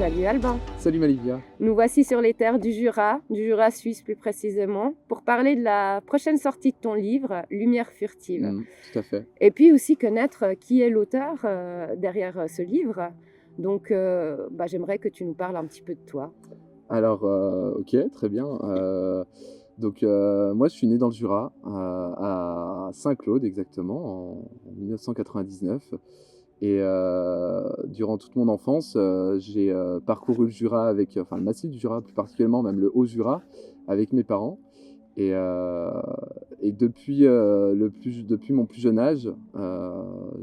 Salut Alban. Salut Malivia. Nous voici sur les terres du Jura suisse plus précisément, pour parler de la prochaine sortie de ton livre, Lumière furtive. Tout à fait. Et puis aussi connaître qui est l'auteur derrière ce livre. Donc j'aimerais que tu nous parles un petit peu de toi. Alors, ok, très bien. Moi, je suis né dans le Jura, à Saint-Claude exactement, en 1999. Et durant toute mon enfance, j'ai parcouru le Jura le massif du Jura plus particulièrement, même le Haut-Jura, avec mes parents. Et depuis mon plus jeune âge,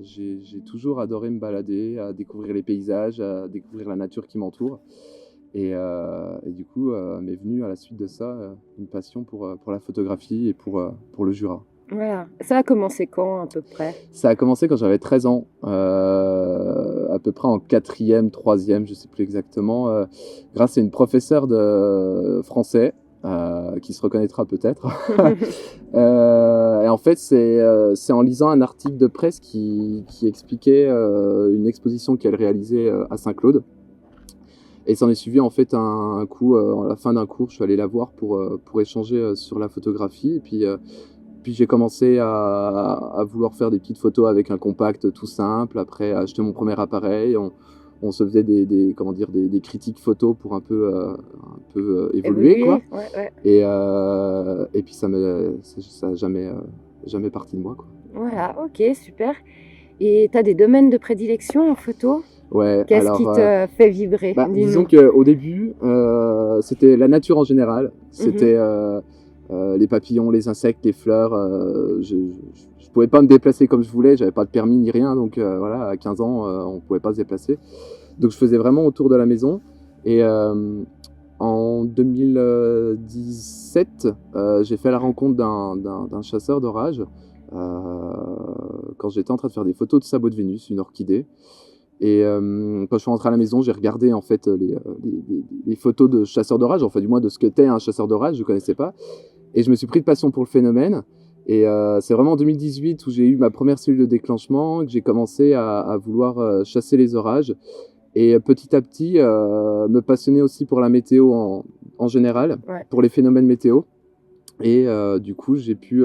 j'ai toujours adoré me balader, à découvrir les paysages, à découvrir la nature qui m'entoure. Et du coup, m'est venue à la suite de ça une passion pour la photographie et pour le Jura. Voilà. Ça a commencé quand à peu près? Ça a commencé quand j'avais 13 ans, à peu près en 4e, 3e, je ne sais plus exactement, grâce à une professeure de français, qui se reconnaîtra peut-être. Et en fait, c'est en lisant un article de presse qui expliquait une exposition qu'elle réalisait à Saint-Claude. Et s'en est suivi en fait un coup, à la fin d'un cours, je suis allé la voir pour échanger sur la photographie. Et puis j'ai commencé à vouloir faire des petites photos avec un compact tout simple. Après, acheter mon premier appareil. On se faisait des critiques photos pour un peu évoluer, quoi. Ouais. Et puis ça n'a jamais parti de moi, quoi. Voilà, ok, super. Et tu as des domaines de prédilection en photo? Ouais, Qu'est-ce qui te fait vibrer? disons qu'au début, c'était la nature en général. C'était les papillons, les insectes, les fleurs. Je pouvais pas me déplacer comme je voulais, j'avais pas de permis ni rien, donc voilà, à 15 ans, on pouvait pas se déplacer. Donc je faisais vraiment autour de la maison. Et en 2017, j'ai fait la rencontre d'un chasseur d'orage quand j'étais en train de faire des photos de sabot de Vénus, une orchidée. Et quand je suis rentré à la maison, j'ai regardé en fait les photos de chasseurs d'orage, enfin du moins de ce que t'es un chasseur d'orage, je ne connaissais pas. Et je me suis pris de passion pour le phénomène. Et c'est vraiment en 2018 où j'ai eu ma première cellule de déclenchement, que j'ai commencé à vouloir chasser les orages. Et petit à petit, me passionner aussi pour la météo en général, Ouais. pour les phénomènes météo. Et du coup, j'ai pu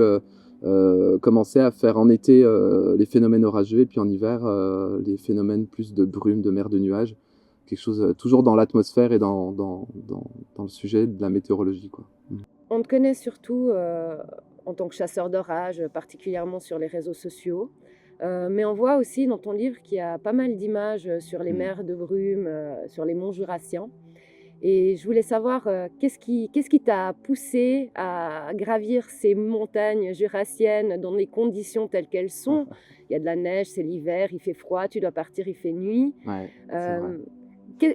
commencer à faire en été les phénomènes orageux et puis en hiver les phénomènes plus de brume, de mer, de nuages. Quelque chose toujours dans l'atmosphère et dans le sujet de la météorologie, quoi. On te connaît surtout en tant que chasseur d'orage, particulièrement sur les réseaux sociaux. Mais on voit aussi dans ton livre qu'il y a pas mal d'images sur les mers de brume, sur les monts jurassiens. Et je voulais savoir qu'est-ce qui t'a poussé à gravir ces montagnes jurassiennes dans des conditions telles qu'elles sont. Il y a de la neige, c'est l'hiver, il fait froid, tu dois partir, il fait nuit. Ouais, c'est vrai.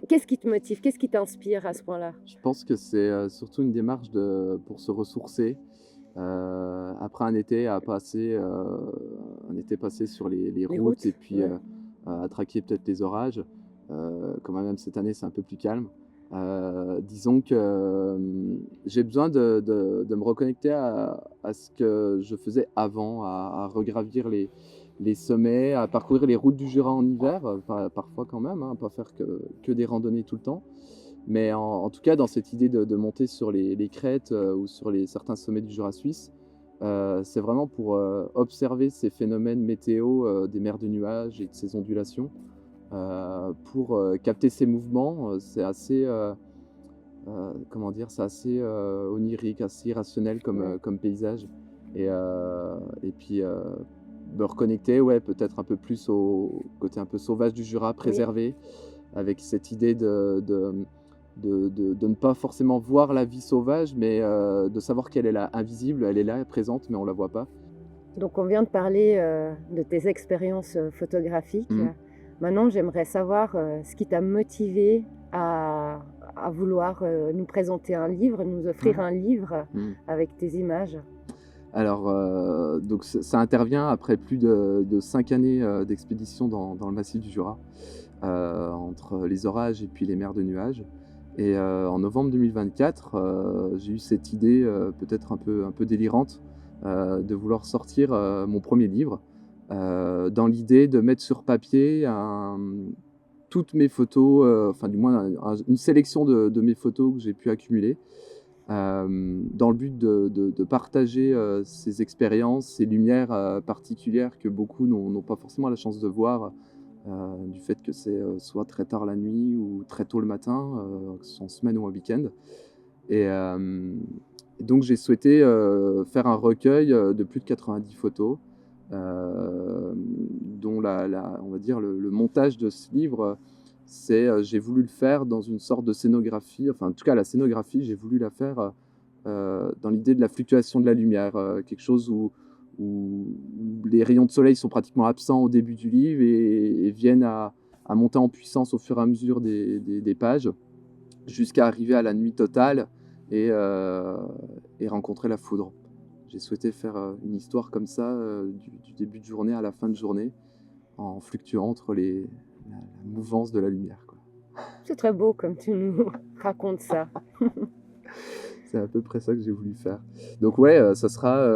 Qu'est-ce qui te motive? Qu'est-ce qui t'inspire à ce point-là? Je pense que c'est surtout une démarche pour se ressourcer. Après un été passé sur les routes et puis ouais. à traquer peut-être les orages. Quand même cette année c'est un peu plus calme. Disons que j'ai besoin de me reconnecter à ce que je faisais avant, à regravir les sommets, à parcourir les routes du Jura en hiver, parfois quand même, hein, pas faire que des randonnées tout le temps. Mais en tout cas, dans cette idée de monter sur les crêtes ou sur certains sommets du Jura suisse, c'est vraiment pour observer ces phénomènes météo des mers de nuages et de ces ondulations. Pour capter ces mouvements, c'est assez, c'est assez onirique, assez irrationnel comme paysage. Et puis me reconnecter, ouais, peut-être un peu plus au côté un peu sauvage du Jura, préservé, avec cette idée de ne pas forcément voir la vie sauvage, mais de savoir qu'elle est là, invisible, elle est là, présente, mais on ne la voit pas. Donc on vient de parler de tes expériences photographiques. Maintenant, j'aimerais savoir ce qui t'a motivé à vouloir nous présenter un livre, nous offrir un livre avec tes images. Alors, donc ça intervient après plus de 5 années d'expédition dans le massif du Jura, entre les orages et puis les mers de nuages. Et en novembre 2024, j'ai eu cette idée peut-être un peu délirante de vouloir sortir mon premier livre, dans l'idée de mettre sur papier toutes mes photos, enfin du moins une sélection de mes photos que j'ai pu accumuler, dans le but de partager, ces expériences, ces lumières, particulières que beaucoup n'ont pas forcément la chance de voir, du fait que c'est, soit très tard la nuit ou très tôt le matin, que ce soit en semaine ou en week-end. Et donc j'ai souhaité, faire un recueil, de plus de 90 photos, dont on va dire le montage de ce livre, c'est, j'ai voulu le faire dans une sorte de scénographie, enfin en tout cas la scénographie, j'ai voulu la faire, dans l'idée de la fluctuation de la lumière, quelque chose où les rayons de soleil sont pratiquement absents au début du livre et viennent à monter en puissance au fur et à mesure des pages, jusqu'à arriver à la nuit totale et, et rencontrer la foudre. J'ai souhaité faire, une histoire comme ça, du début de journée à la fin de journée, en fluctuant entre la mouvance de la lumière, quoi. C'est très beau comme tu nous racontes ça. C'est à peu près ça que j'ai voulu faire. Donc ouais, ça sera,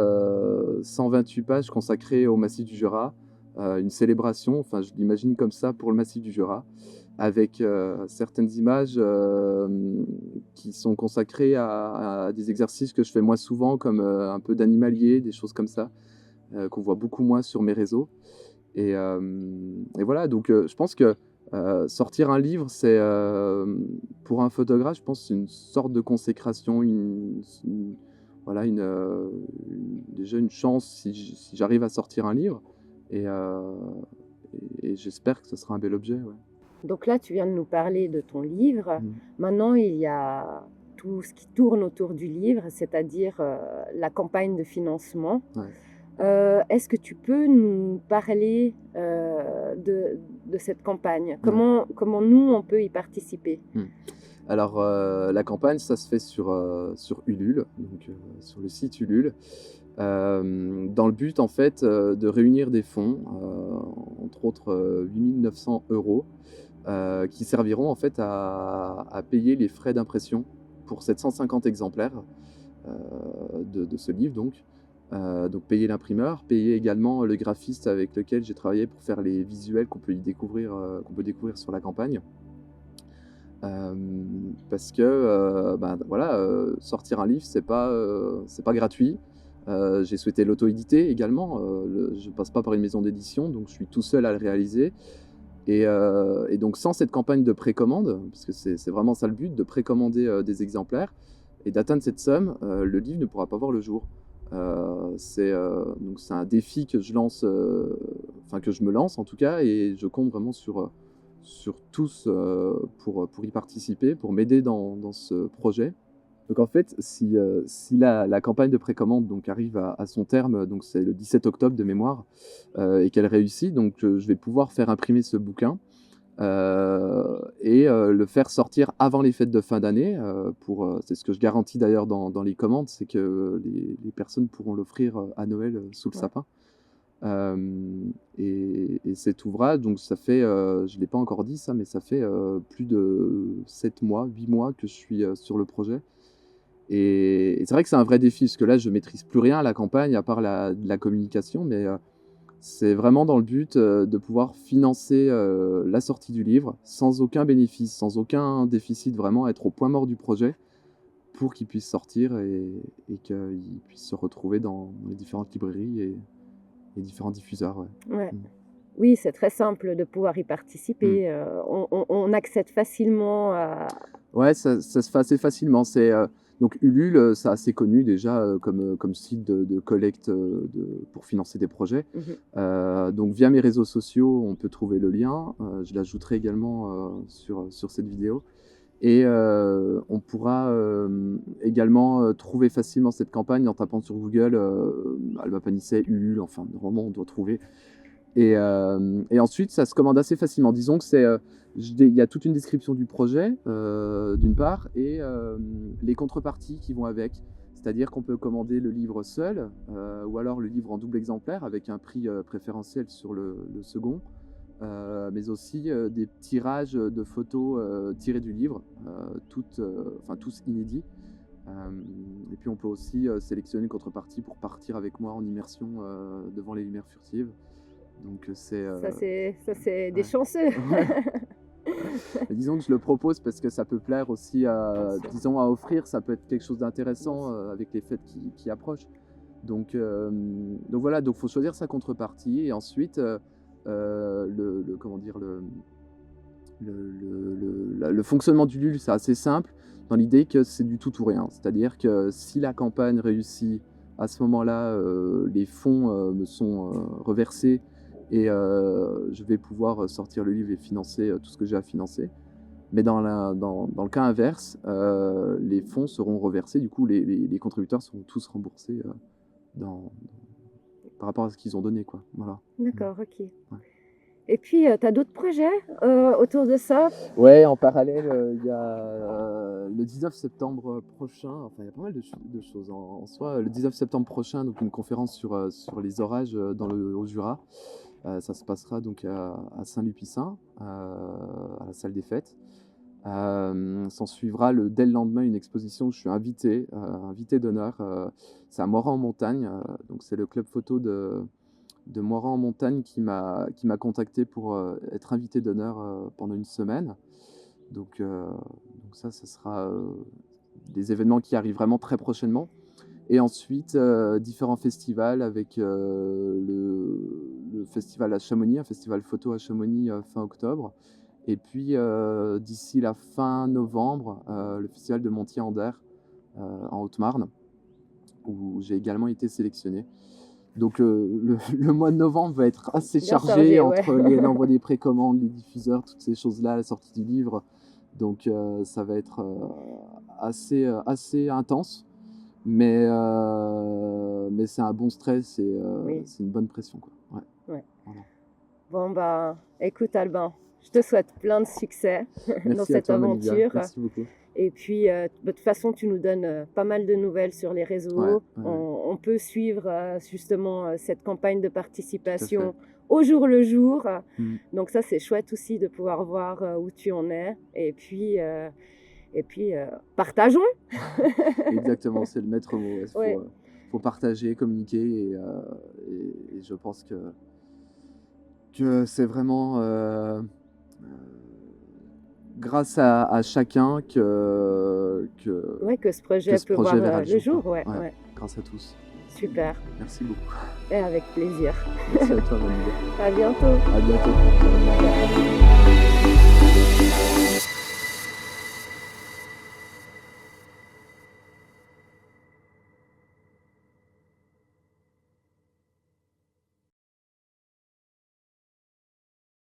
128 pages consacrées au Massif du Jura, une célébration, enfin je l'imagine comme ça pour le Massif du Jura, avec, certaines images, qui sont consacrées à des exercices que je fais moins souvent comme, un peu d'animalier, des choses comme ça, qu'on voit beaucoup moins sur mes réseaux. Et voilà, donc je pense que, sortir un livre, c'est, pour un photographe, je pense, c'est une sorte de consécration, voilà, déjà une chance si j'arrive à sortir un livre et j'espère que ce sera un bel objet, ouais. Donc là, tu viens de nous parler de ton livre. Mmh. Maintenant, il y a tout ce qui tourne autour du livre, c'est-à-dire, la campagne de financement. Ouais. Est-ce que tu peux nous parler, de cette campagne? Ouais. Comment nous, on peut y participer? Mmh. Alors, la campagne, ça se fait sur Ulule, donc sur le site Ulule, dans le but, en fait, de réunir des fonds, entre autres, 8 900 €, qui serviront, en fait, à payer les frais d'impression pour 750 exemplaires, de ce livre, donc payer l'imprimeur, payer également le graphiste avec lequel j'ai travaillé pour faire les visuels qu'on peut découvrir sur la campagne. Parce que, ben, voilà, sortir un livre, c'est pas gratuit. J'ai souhaité l'auto-éditer également, je passe pas par une maison d'édition, donc je suis tout seul à le réaliser et donc sans cette campagne de précommande, parce que c'est vraiment ça le but, de précommander, des exemplaires et d'atteindre cette somme, le livre ne pourra pas voir le jour. Donc c'est un défi que je lance, enfin que je me lance en tout cas et je compte vraiment sur tous, pour y participer, pour m'aider dans ce projet. Donc en fait, si la campagne de précommande donc arrive à son terme, donc c'est le 17 octobre de mémoire, et qu'elle réussit, donc je vais pouvoir faire imprimer ce bouquin, et le faire sortir avant les fêtes de fin d'année, c'est ce que je garantis d'ailleurs dans les commandes, c'est que les personnes pourront l'offrir, à Noël, sous le Ouais. sapin. Et cet ouvrage, donc ça fait, je ne l'ai pas encore dit ça, mais ça fait, plus de 7 mois, 8 mois que je suis, sur le projet et c'est vrai que c'est un vrai défi parce que là, je maîtrise plus rien à la campagne à part la communication, mais c'est vraiment dans le but, de pouvoir financer, la sortie du livre sans aucun bénéfice, sans aucun déficit, vraiment être au point mort du projet pour qu'il puisse sortir et qu'il puisse se retrouver dans les différentes librairies et les différents diffuseurs, ouais. Ouais. Mmh. Oui, c'est très simple de pouvoir y Mmh. participer, on accède facilement à Ouais, ça se fait assez facilement. Donc Ulule, c'est assez connu déjà, comme site de collecte, pour financer des projets. mmh Donc via mes réseaux sociaux, on peut trouver le lien. Je l'ajouterai également, sur cette vidéo et on pourra, également, trouver facilement cette campagne en tapant sur Google, Alma Panisset, Ulule, enfin normalement on doit trouver et ensuite, ça se commande assez facilement. Disons que il y a toute une description du projet, d'une part et les contreparties qui vont avec. C'est-à-dire qu'on peut commander le livre seul, ou alors le livre en double exemplaire avec un prix, préférentiel sur le second, mais aussi, des tirages, de photos, tirées du livre, enfin tous inédits. Et puis on peut aussi, sélectionner une contrepartie pour partir avec moi en immersion, devant les lumières furtives. Donc ça c'est des ouais. chanceux. Ouais. Mais disons que je le propose parce que ça peut plaire aussi Bien sûr. disons à offrir, ça peut être quelque chose d'intéressant, avec les fêtes qui approchent. Donc voilà, donc faut choisir sa contrepartie et ensuite, le comment dire? Le fonctionnement du LUL, c'est assez simple dans l'idée que c'est du tout ou rien. C'est-à-dire que si la campagne réussit, à ce moment-là, les fonds, me sont, reversés et je vais pouvoir sortir le livre et financer, tout ce que j'ai à financer. Mais dans le cas inverse, les fonds seront reversés, du coup les contributeurs seront tous remboursés, dans par rapport à ce qu'ils ont donné, quoi. Voilà. D'accord, OK. Ouais. Et puis, tu as d'autres projets, autour de ça? Ouais, en parallèle, il y a, le 19 septembre prochain, enfin il y a pas mal de choses en soi. Le 19 septembre prochain, donc une conférence sur les orages, dans le Haut-Jura. Ça se passera donc à Saint-Lupicin, à la salle des fêtes. S'en suivra dès le lendemain une exposition où je suis invité d'honneur. C'est à Morat-en-Montagne, donc c'est le club photo de Morat-en-Montagne qui m'a contacté pour être invité d'honneur pendant une semaine. Donc ça sera des événements qui arrivent vraiment très prochainement. Et ensuite, différents festivals avec le festival à Chamonix, un festival photo à Chamonix fin octobre. Et puis d'ici la fin novembre, le festival de Montier-en-Der en Haute-Marne, où j'ai également été sélectionné. Donc le mois de novembre va être assez Bien chargé chargé, ouais. entre l'envoi des précommandes, les diffuseurs, toutes ces choses-là, la sortie du livre. Donc ça va être assez intense, mais c'est un bon stress et Oui. c'est une bonne pression, quoi. Ouais. Ouais. Voilà. Bon, bah, écoute Albin, je te souhaite plein de succès dans Merci à cette toi, Manivia. aventure. Merci beaucoup. Et puis, de toute façon, tu nous donnes pas mal de nouvelles sur les Ouais, réseaux. ouais, ouais, On peut suivre justement cette campagne de tout à fait. participation au jour le jour. Mm. Donc ça, c'est chouette aussi de pouvoir voir où tu en es. Et puis partageons. Exactement, c'est le maître mot. Il Ouais. faut partager, communiquer et je pense que c'est vraiment grâce à chacun Ouais, que ce projet que ce peut projet voir verra le jour, jour. quoi. Ouais, Ouais, ouais. grâce à tous. Super. Merci beaucoup. Et avec plaisir. Merci à toi, Manivia. À bientôt. À bientôt.